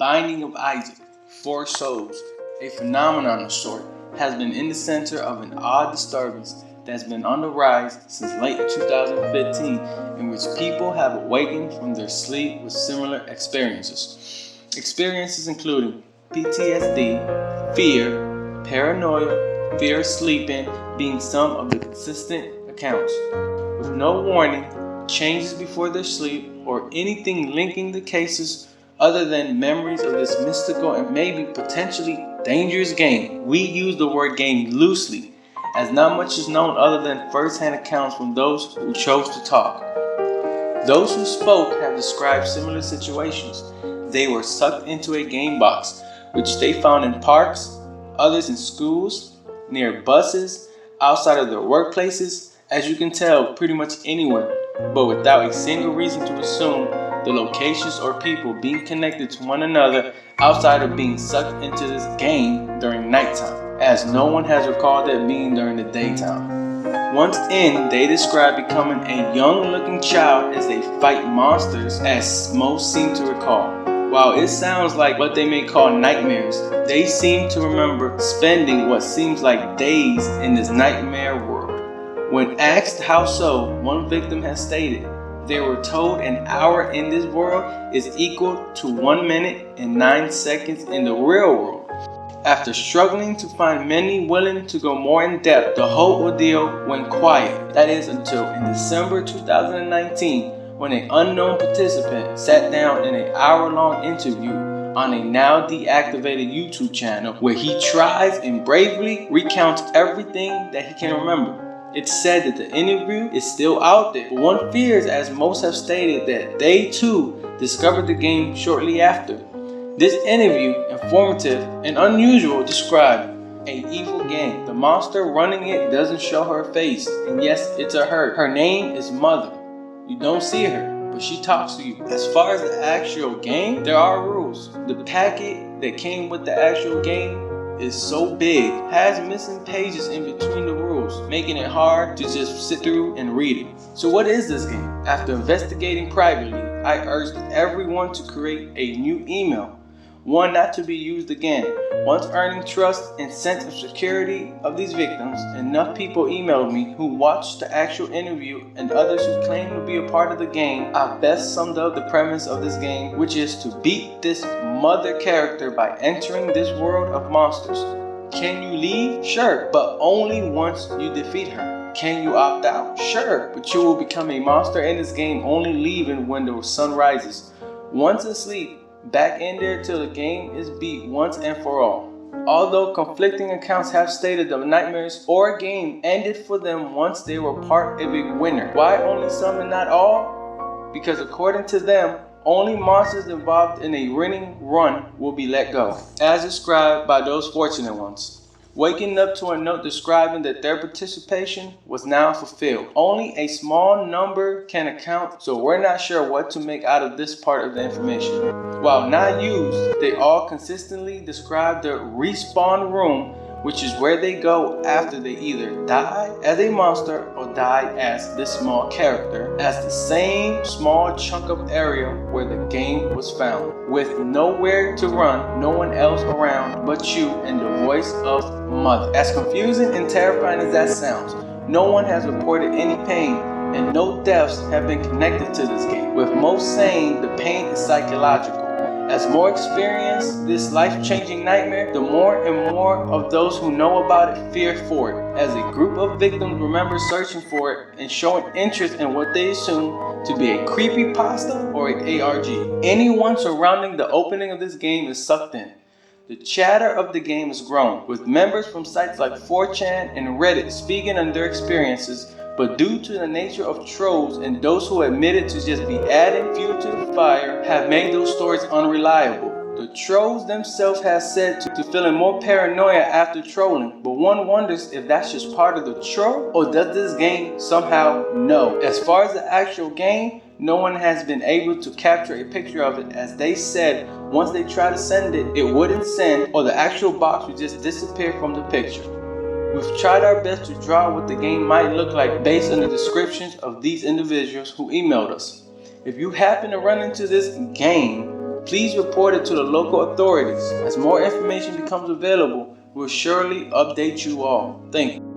Binding of Isaac, Four Souls, a phenomenon of sort, has been in the center of an odd disturbance that's been on the rise since late 2015, in which people have awakened from their sleep with similar experiences. Experiences including PTSD, fear, paranoia, fear of sleeping being some of the consistent accounts. With no warning, changes before their sleep, or anything linking the cases other than memories of this mystical and maybe potentially dangerous game. We use the word game loosely, as not much is known other than first-hand accounts from those who chose to talk. Those who spoke have described similar situations. They were sucked into a game box, which they found in parks, others in schools, near buses, outside of their workplaces, as you can tell, pretty much anywhere, but without a single reason to assume the locations or people being connected to one another outside of being sucked into this game during nighttime, as no one has recalled it being during the daytime. Once in, they describe becoming a young-looking child as they fight monsters, as most seem to recall. While it sounds like what they may call nightmares, they seem to remember spending what seems like days in this nightmare world. When asked how so, one victim has stated, they were told an hour in this world is equal to 1 minute and 9 seconds in the real world. After struggling to find many willing to go more in depth, the whole ordeal went quiet. That is until in December 2019, when an unknown participant sat down in an hour-long interview on a now deactivated YouTube channel where he tries and bravely recounts everything that he can remember. It's said that the interview is still out there, but one fears, as most have stated, that they too discovered the game shortly after. This interview, informative and unusual, described an evil game. The monster running it doesn't show her face, and yes, it's a her. Her name is Mother. You don't see her, but she talks to you. As far as the actual game, there are rules. The packet that came with the actual game is so big, has missing pages in between the rules, making it hard to just sit through and read it. So what is this game? After investigating privately, I urged everyone to create a new email, one not to be used again. Once earning trust and sense of security of these victims, enough people emailed me who watched the actual interview and others who claim to be a part of the game. I've best summed up the premise of this game, which is to beat this mother character by entering this world of monsters. Can you leave? Sure, but only once you defeat her. Can you opt out? Sure, but you will become a monster in this game, only leaving when the sun rises. Once asleep, back in there till the game is beat once and for all. Although conflicting accounts have stated the nightmares or game ended for them once they were part of a winner. Why only some and not all? Because according to them, only monsters involved in a winning run will be let go, as described by those fortunate ones. Waking up to a note describing that their participation was now fulfilled. Only a small number can account, so we're not sure what to make out of this part of the information. While not used, they all consistently describe the respawn room, which is where they go after they either die as a monster or die as this small character, as the same small chunk of area where the game was found, with nowhere to run, no one else around but you and the voice of Mother. As confusing and terrifying as that sounds, no one has reported any pain and no deaths have been connected to this game, with most saying the pain is psychological. As more experience this life-changing nightmare, the more and more of those who know about it fear for it. As a group of victims remember searching for it and showing interest in what they assume to be a creepypasta or an ARG. Anyone surrounding the opening of this game is sucked in. The chatter of the game has grown, with members from sites like 4chan and Reddit speaking on their experiences, but due to the nature of trolls and those who admitted to just be adding fuel to the fire have made those stories unreliable. The trolls themselves have said to feeling more paranoia after trolling, but one wonders if that's just part of the troll, or does this game somehow know? As far as the actual game, no one has been able to capture a picture of it, as they said once they tried to send it, it wouldn't send, or the actual box would just disappear from the picture. We've tried our best to draw what the game might look like based on the descriptions of these individuals who emailed us. If you happen to run into this game, Please report it to the local authorities. As more information becomes available, we'll surely update you all. Thank you.